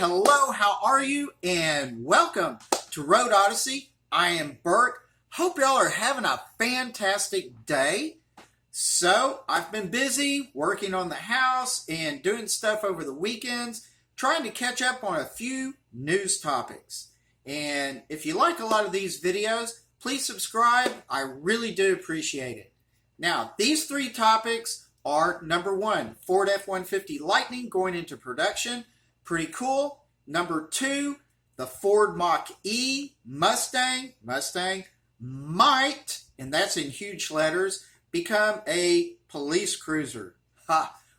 hello, how are you? And welcome to Road Odyssey. I am Bert. Hope y'all are having a fantastic day. So, I've been busy working on the house and doing stuff over the weekends, trying to catch up on a few news topics. And if you like a lot of these videos, please subscribe. I really do appreciate it. Now, these three topics are number one, Ford F-150 Lightning going into production. Pretty cool. Number two, the Ford Mach-E Mustang might, and that's in huge letters, become a police cruiser.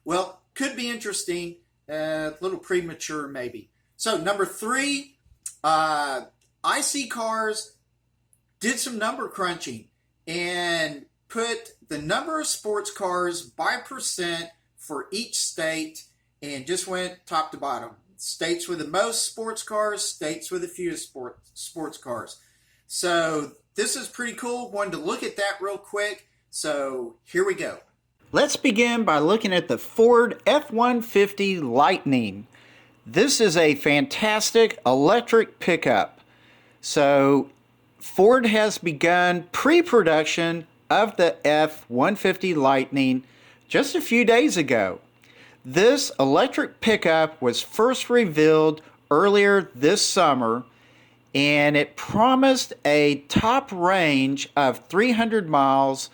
Well, could be interesting, a little premature maybe. So number three, IC Cars did some number crunching and put the number of sports cars by percent for each state and just went top to bottom. States with the most sports cars, states with the fewest sports cars. So this is pretty cool. Wanted to look at that real quick. So here we go. Let's begin by looking at the Ford F-150 Lightning. This is a fantastic electric pickup. So Ford has begun pre-production of the F-150 Lightning just a few days ago. This electric pickup was first revealed earlier this summer, and it promised a top range of 300 miles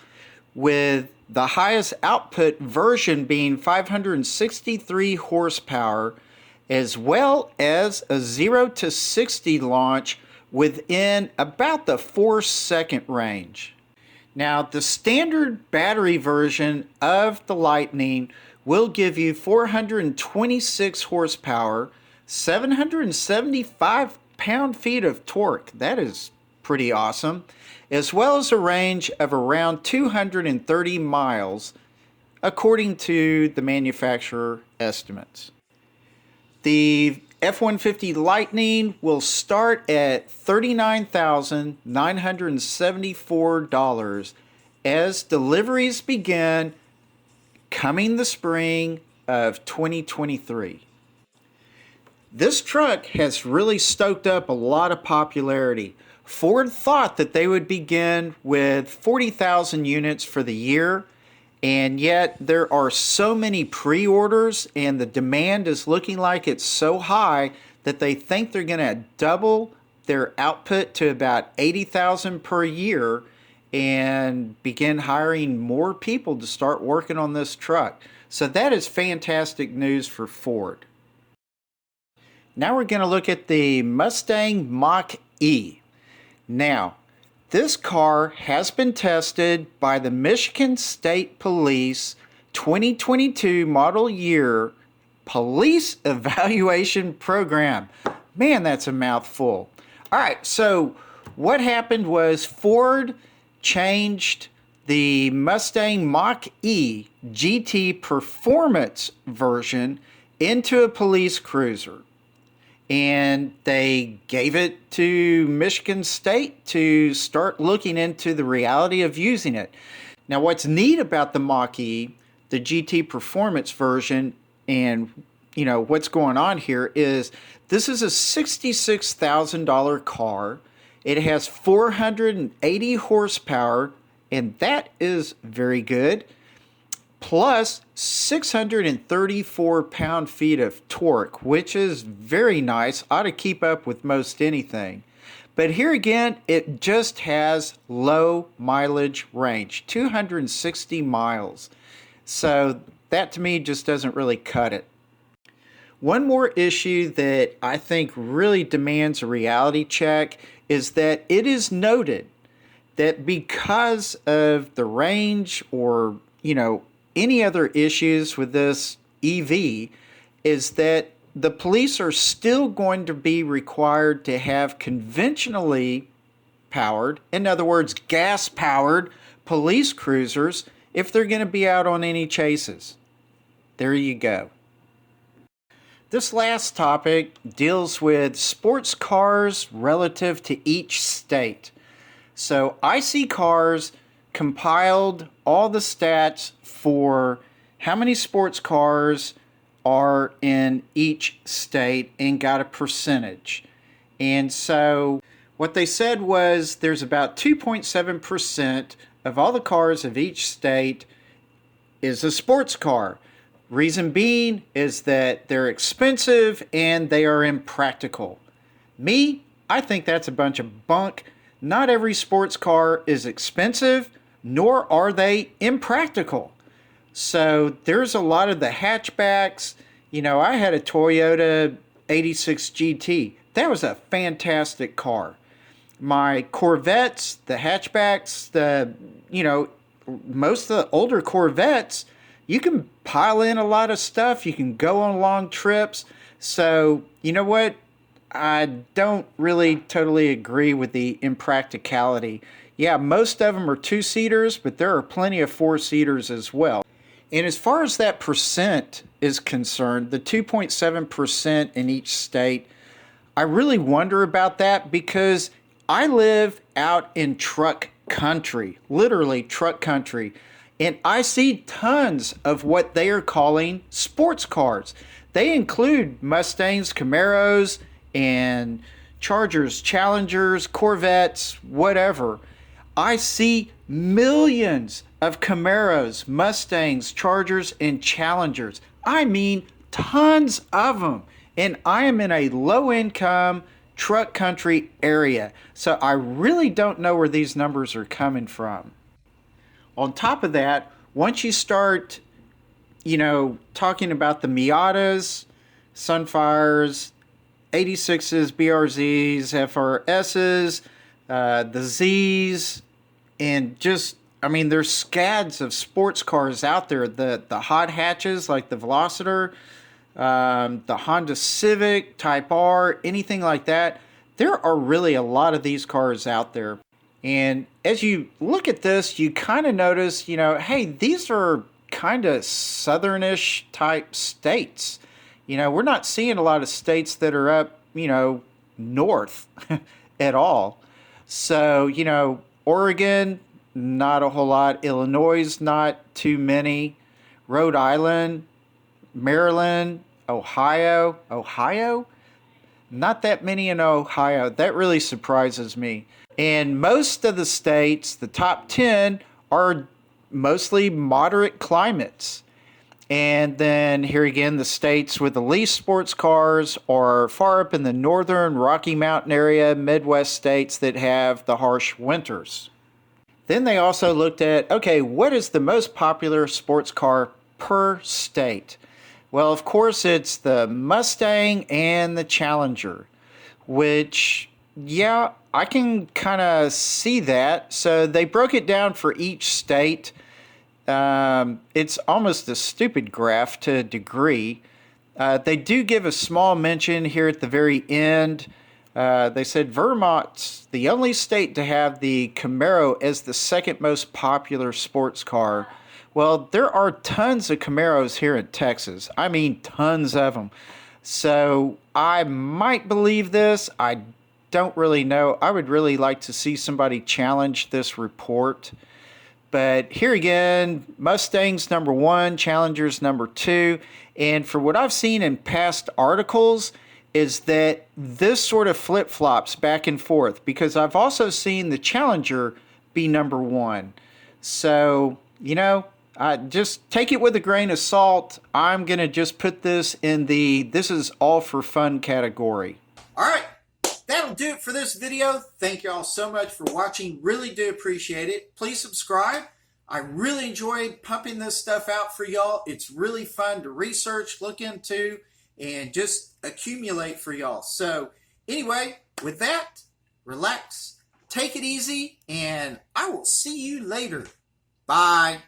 with the highest output version being 563 horsepower, as well as a 0 to 60 launch within about the 4-second range. Now, the standard battery version of the Lightning will give you 426 horsepower, 775 pound-feet of torque. That is pretty awesome. As well as a range of around 230 miles, according to the manufacturer estimates. The F-150 Lightning will start at $39,974 as deliveries begin coming the spring of 2023. This truck has really stoked up a lot of popularity. Ford thought that they would begin with 40,000 units for the year, and yet there are so many pre-orders and the demand is looking like it's so high that they think they're going to double their output to about 80,000 per year and begin hiring more people to start working on this truck. So that is fantastic news for Ford. Now we're going to look at the Mustang Mach-E. Now, this car has been tested by the Michigan State Police 2022 model year police evaluation program. Man, that's a mouthful. All right, so what happened was Ford changed the Mustang Mach-E GT Performance version into a police cruiser. And they gave it to Michigan State to start looking into the reality of using it. Now, what's neat about the Mach-E, the GT Performance version, and what's going on here is this is a $66,000 car. It has 480 horsepower, and that is very good. Plus 634 pound-feet of torque, which is very nice. Ought to keep up with most anything. But here again, it just has low mileage range, 260 miles. So that to me just doesn't really cut it. One more issue that I think really demands a reality check is that it is noted that because of the range or, any other issues with this EV is that the police are still going to be required to have conventionally powered, in other words, gas-powered police cruisers if they're going to be out on any chases. There you go. This last topic deals with sports cars relative to each state. So IC Cars compiled all the stats for how many sports cars are in each state and got a percentage. And so what they said was there's about 2.7% of all the cars of each state is a sports car. Reason being is that they're expensive and they are impractical. Me, I think that's a bunch of bunk. Not every sports car is expensive, nor are they impractical. So there's a lot of the hatchbacks. You know, I had a Toyota 86 GT. That was a fantastic car. My Corvettes, the hatchbacks, most of the older Corvettes, you can pile in a lot of stuff. You can go on long trips. So, you know what? I don't really totally agree with the impracticality. Yeah, most of them are two-seaters, but there are plenty of four-seaters as well. And as far as that percent is concerned, the 2.7% in each state, I really wonder about that because I live out in truck country, literally truck country, and I see tons of what they are calling sports cars. They include Mustangs, Camaros, and Chargers, Challengers, Corvettes, whatever. I see millions of Camaros, Mustangs, Chargers, and Challengers. I mean tons of them. And I am in a low-income truck country area. So I really don't know where these numbers are coming from. On top of that, once you start, talking about the Miatas, Sunfires, 86s, BRZs, FRSs, the Zs, and there's scads of sports cars out there. The hot hatches like the Velociter, the Honda Civic, Type R, anything like that. There are really a lot of these cars out there. And as you look at this, you kind of notice, hey, these are kind of southernish type states. We're not seeing a lot of states that are up, north at all. So, Oregon, not a whole lot. Illinois, not too many. Rhode Island, Maryland, Ohio, not that many in Ohio. That really surprises me. And most of the states, the top 10, are mostly moderate climates. And then here again, the states with the least sports cars are far up in the northern Rocky Mountain area, Midwest states that have the harsh winters. Then they also looked at, okay, what is the most popular sports car per state? Well, of course, it's the Mustang and the Challenger, which, yeah, I can kind of see that. So they broke it down for each state. It's almost a stupid graph to a degree. They do give a small mention here at the very end. They said Vermont's the only state to have the Camaro as the second most popular sports car. Well, there are tons of Camaros here in Texas. I mean, tons of them. So I might believe this. I don't really know. I would really like to see somebody challenge this report. But here again, Mustang's number 1, Challenger's number 2. And for what I've seen in past articles is that this sort of flip-flops back and forth, because I've also seen the Challenger be number 1. So, just take it with a grain of salt. I'm going to just put this in the this is all for fun category. All right. That'll do it for this video. Thank you all so much for watching. Really do appreciate it. Please subscribe. I really enjoy pumping this stuff out for y'all. It's really fun to research, look into, and just accumulate for y'all. So anyway, with that, relax, take it easy, and I will see you later. Bye.